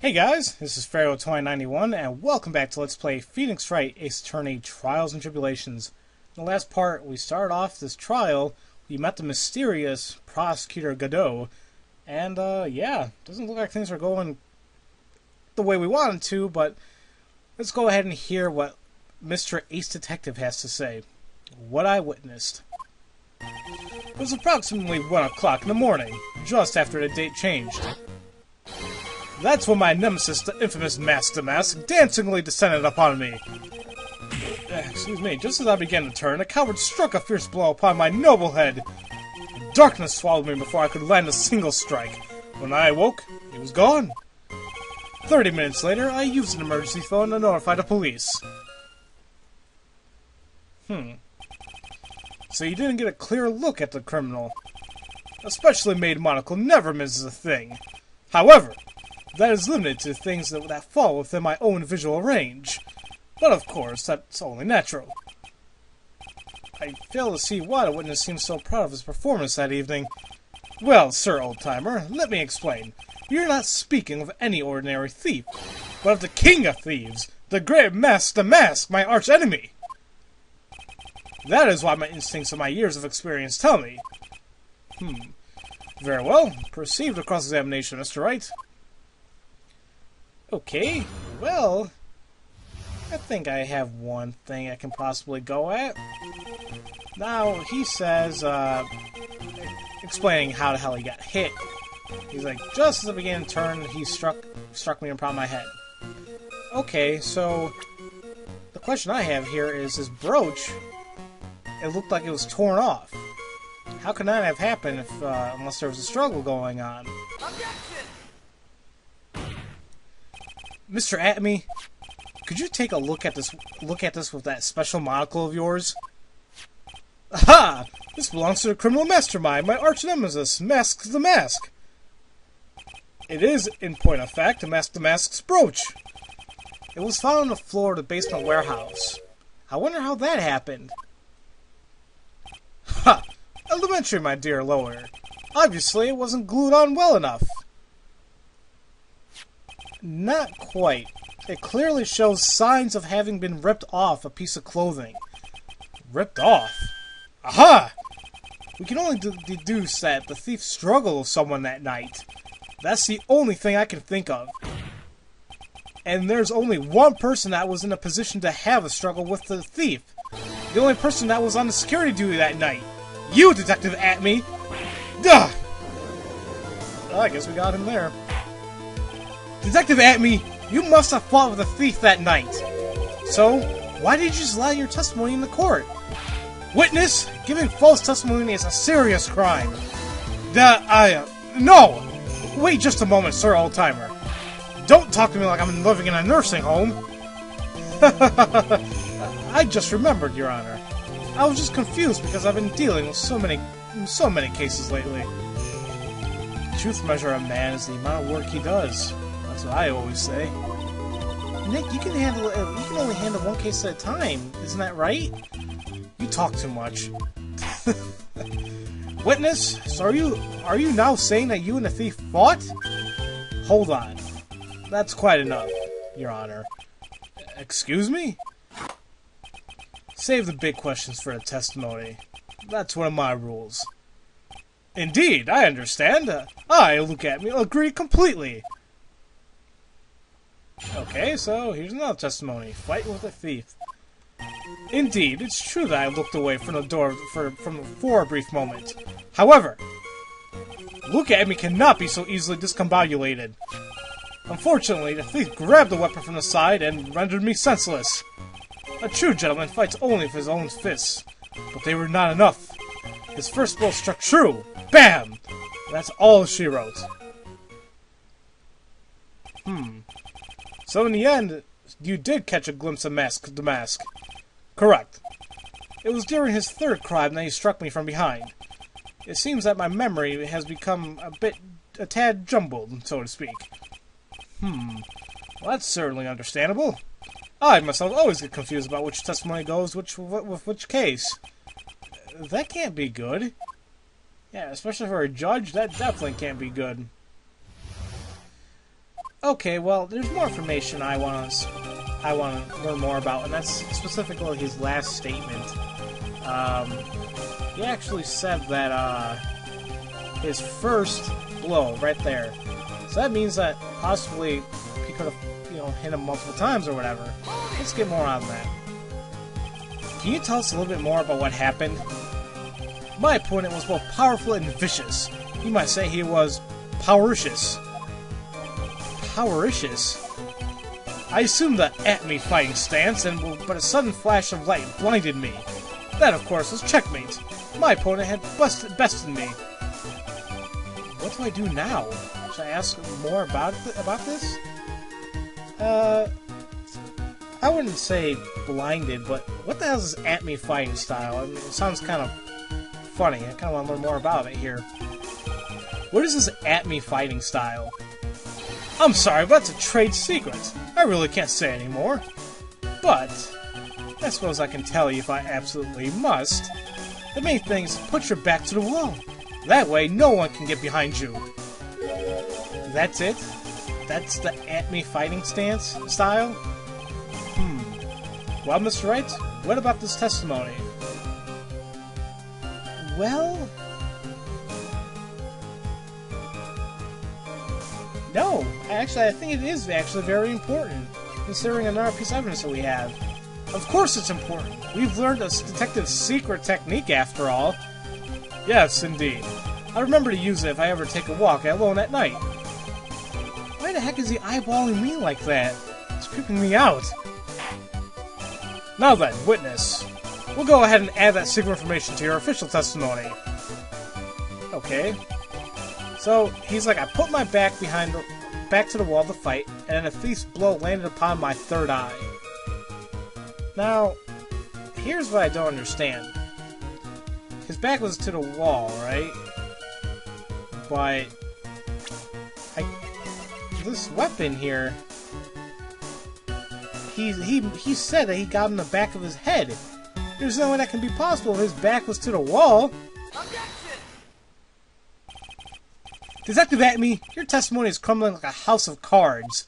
Hey guys, this is Pharaoh 2091, and welcome back to Let's Play Phoenix Wright Ace Attorney Trials and Tribulations. In the last part, we started off this trial, we met the mysterious Prosecutor Godot, and yeah, doesn't look like things are going the way we wanted to, but let's go ahead and hear what Mr. Ace Detective has to say. What I witnessed. It was approximately 1 o'clock in the morning, just after the date changed. That's when my nemesis, the infamous Mask the Mask, dancingly descended upon me. Excuse me, just as I began to turn, the coward struck a fierce blow upon my noble head. Darkness swallowed me before I could land a single strike. When I awoke, he was gone. 30 minutes later, I used an emergency phone to notify the police. So you didn't get a clear look at the criminal. A specially made monocle never misses a thing. However, that is limited to things that fall within my own visual range. But of course, that's only natural. I fail to see why the witness seems so proud of his performance that evening. Well, Sir Old-Timer, let me explain. We are not speaking of any ordinary thief, but of the king of thieves, the great Mask the Mask, my arch-enemy. That is why my instincts and my years of experience tell me. Very well. Proceed with cross-examination, Mr. Wright. Okay, well, I think I have one thing I can possibly go at. Now, he says, explaining how the hell he got hit. He's like, just as I began to turn, he struck me upon my head. Okay, so, the question I have here is, his brooch, it looked like it was torn off. How could that have happened if, unless there was a struggle going on? Mr. Atme, could you take a look at this with that special monocle of yours? Aha! This belongs to the criminal mastermind, my arch nemesis, Mask the Mask. It is, in point of fact, Mask the Mask's brooch. It was found on the floor of the basement warehouse. I wonder how that happened. Ha! Elementary, my dear lawyer. Obviously, it wasn't glued on well enough. Not quite. It clearly shows signs of having been ripped off a piece of clothing. Ripped off? Aha! We can only deduce that the thief struggled with someone that night. That's the only thing I can think of. And there's only one person that was in a position to have a struggle with the thief. The only person that was on the security duty that night. You, Detective Atme! Duh! Well, I guess we got him there. Detective Atme, you must have fought with a thief that night. So, why did you just lie in your testimony in the court? Witness, giving false testimony is a serious crime. No! Wait just a moment, Sir Old-Timer. Don't talk to me like I'm living in a nursing home. I just remembered, Your Honor. I was just confused because I've been dealing with so many cases lately. The truth measure of a man is the amount of work he does. That's what I always say. Nick, you can only handle one case at a time, isn't that right? You talk too much. Witness, so are you now saying that you and the thief fought? Hold on. That's quite enough, Your Honor. Excuse me? Save the big questions for the testimony. That's one of my rules. Indeed, I understand. Look at me, agree completely. Okay, so here's another testimony. Fight with a thief. Indeed, it's true that I looked away from the door for a brief moment. However, Look at me cannot be so easily discombobulated. Unfortunately, the thief grabbed the weapon from the side and rendered me senseless. A true gentleman fights only with his own fists, but they were not enough. His first blow struck true. Bam! That's all she wrote. So in the end, you did catch a glimpse of the Mask. Correct. It was during his third crime that he struck me from behind. It seems that my memory has become a tad jumbled, so to speak. Well, that's certainly understandable. I myself always get confused about which testimony goes with which case. That can't be good. Yeah, especially for a judge, that definitely can't be good. Okay, well, there's more information I want to learn more about, and that's specifically his last statement. He actually said that his first blow right there. So that means that possibly he could have, hit him multiple times or whatever. Let's get more on that. Can you tell us a little bit more about what happened? My opponent was both powerful and vicious. You might say he was powericious. Powericious? I assumed the at-me fighting stance, but a sudden flash of light blinded me. That, of course, was checkmate. My opponent had bested me. What do I do now? Should I ask more about this? I wouldn't say blinded, but what the hell is this at-me fighting style? I mean, it sounds kind of funny. I kind of want to learn more about it here. What is this at-me fighting style? I'm sorry, but that's a trade secret. I really can't say anymore. But I suppose I can tell you if I absolutely must. The main thing is to put your back to the wall. That way, no one can get behind you. That's it? That's the at-me fighting style? Well, Mr. Wright, what about this testimony? Well... no, actually, I think it is actually very important, considering another piece of evidence that we have. Of course it's important. We've learned a detective's secret technique, after all. Yes, indeed. I'll remember to use it if I ever take a walk alone at night. Why the heck is he eyeballing me like that? It's creeping me out. Now then, witness. We'll go ahead and add that secret information to your official testimony. Okay. So, he's like, I put my back to the wall to fight, and a thief's blow landed upon my third eye. Now, here's what I don't understand. His back was to the wall, right? But this weapon here, he said that he got in the back of his head. There's no way that can be possible if his back was to the wall. Detective at-me, your testimony is crumbling like a house of cards.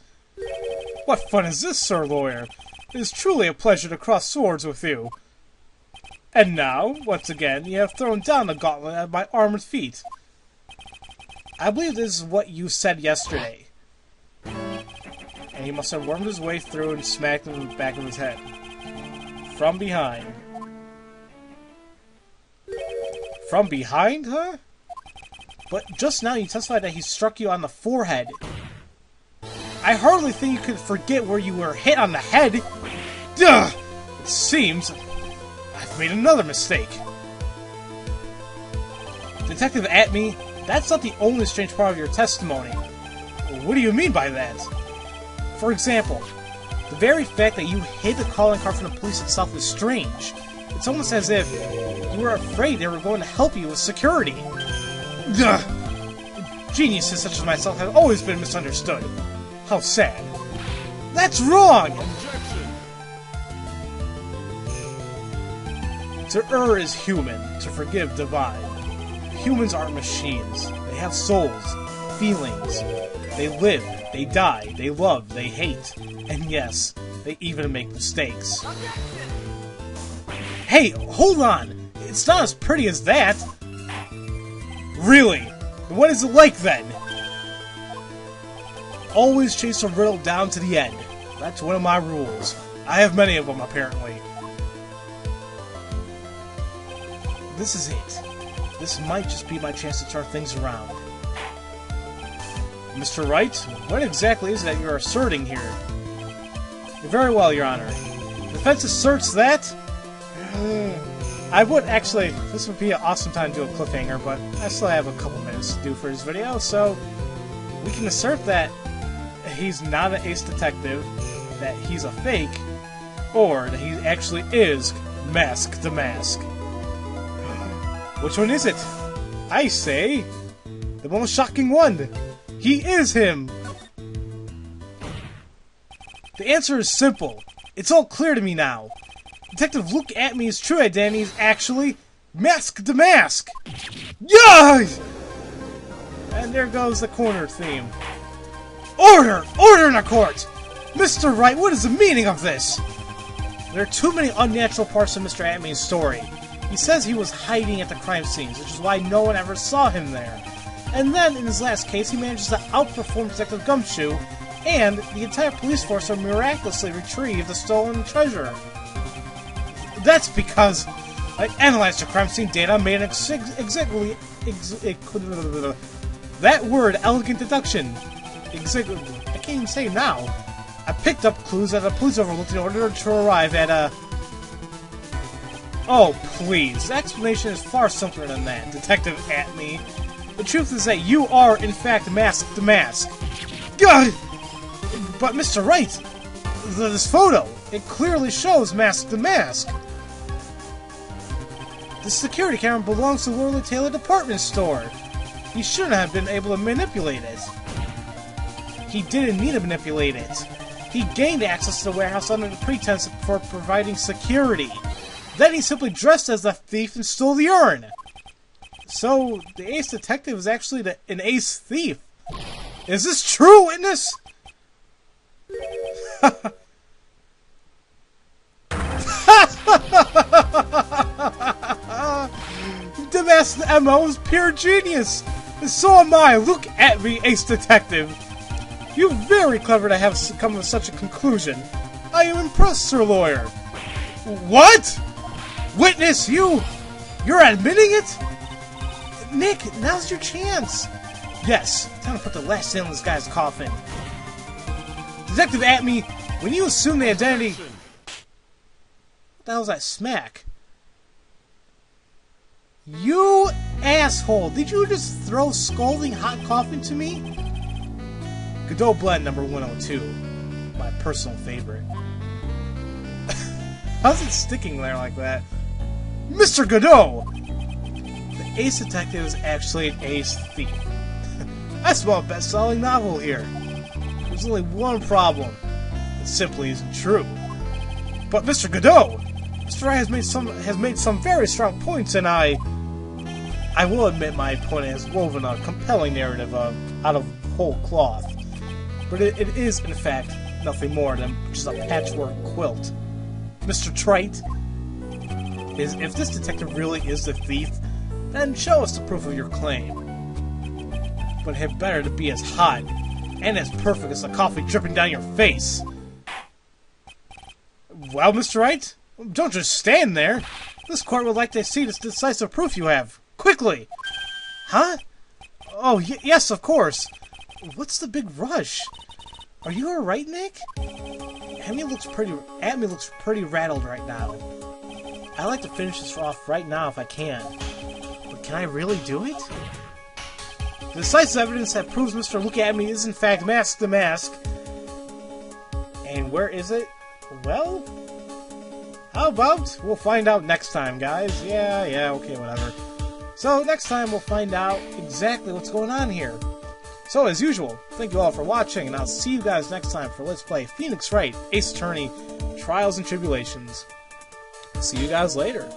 What fun is this, Sir Lawyer? It is truly a pleasure to cross swords with you. And now, once again, you have thrown down the gauntlet at my armored feet. I believe this is what you said yesterday. And he must have wormed his way through and smacked him in the back of his head. From behind. From behind, huh? But just now you testified that he struck you on the forehead. I hardly think you could forget where you were hit on the head. Duh! It seems I've made another mistake. Detective at-me, that's not the only strange part of your testimony. What do you mean by that? For example, the very fact that you hid the calling card from the police itself is strange. It's almost as if you were afraid they were going to help you with security. Ugh. Geniuses such as myself have always been misunderstood. How sad. That's wrong! To err is human, to forgive divine. Humans aren't machines. They have souls, feelings. They live, they die, they love, they hate. And yes, they even make mistakes. Hey, hold on! It's not as pretty as that! Really? What is it like then? Always chase a riddle down to the end. That's one of my rules. I have many of them, apparently. This is it. This might just be my chance to turn things around. Mr. Wright, what exactly is it that you're asserting here? Very well, Your Honor. The defense asserts that... I would actually... This would be an awesome time to do a cliffhanger, but I still have a couple minutes to do for this video, so... We can assert that he's not an ace detective, that he's a fake, or that he actually is Mask the Mask. Which one is it? I say... the most shocking one! He is him! The answer is simple. It's all clear to me now. Detective Look at-me's true identity is actually Mask the Mask! Yeah! And there goes the corner theme. Order! Order in the court! Mr. Wright, what is the meaning of this? There are too many unnatural parts of Mr. Atmey's story. He says he was hiding at the crime scenes, which is why no one ever saw him there. And then, in his last case, he manages to outperform Detective Gumshoe, and the entire police force to miraculously retrieve the stolen treasure. That's because I analyzed the crime scene data and made an that word, elegant deduction. I can't even say it now. I picked up clues that the police overlooked in order to arrive at a... Oh, please. The explanation is far simpler than that, Detective Atmey. The truth is that you are, in fact, Mask the Mask. God! But, Mr. Wright, this photo, it clearly shows Mask the Mask. The security camera belongs to Lorelei Taylor department store. He shouldn't have been able to manipulate it. He didn't need to manipulate it. He gained access to the warehouse under the pretense for providing security. Then he simply dressed as the thief and stole the urn. So, the ace detective is actually an ace thief. Is this true, witness? The mask's MO is pure genius! And so am I! Look at me, ace detective! You're very clever to have come to such a conclusion. I am impressed, Sir Lawyer. What? Witness, you're admitting it? Nick, now's your chance. Yes, time to put the last nail in this guy's coffin. Detective Atmey, when you assume the identity... What the hell's that smack? You asshole! Did you just throw scalding hot coffee to me? Godot Blend number 102. My personal favorite. How's it sticking there like that? Mr. Godot! The ace detective is actually an ace thief. I smell a best-selling novel here. There's only one problem. It simply isn't true. But Mr. Godot! Mr. Wright has made some very strong points, and I will admit my opponent has woven a compelling narrative out of whole cloth. But it is, in fact, nothing more than just a patchwork quilt. Mr. Trite, if this detective really is the thief, then show us the proof of your claim. But it had better to be as hot and as perfect as the coffee dripping down your face. Well, Mr. Wright, don't just stand there. This court would like to see this decisive proof you have. Quickly! Huh? Oh, yes, of course. What's the big rush? Are you alright, Nick? Atmey looks pretty rattled right now. I'd like to finish this off right now if I can. But can I really do it? The decisive evidence that proves Mr. Look At Me is in fact Mask the Mask. And where is it? Well, how about we'll find out next time, guys? Yeah, okay, whatever. So, next time we'll find out exactly what's going on here. So, as usual, thank you all for watching, and I'll see you guys next time for Let's Play Phoenix Wright, Ace Attorney, Trials and Tribulations. See you guys later.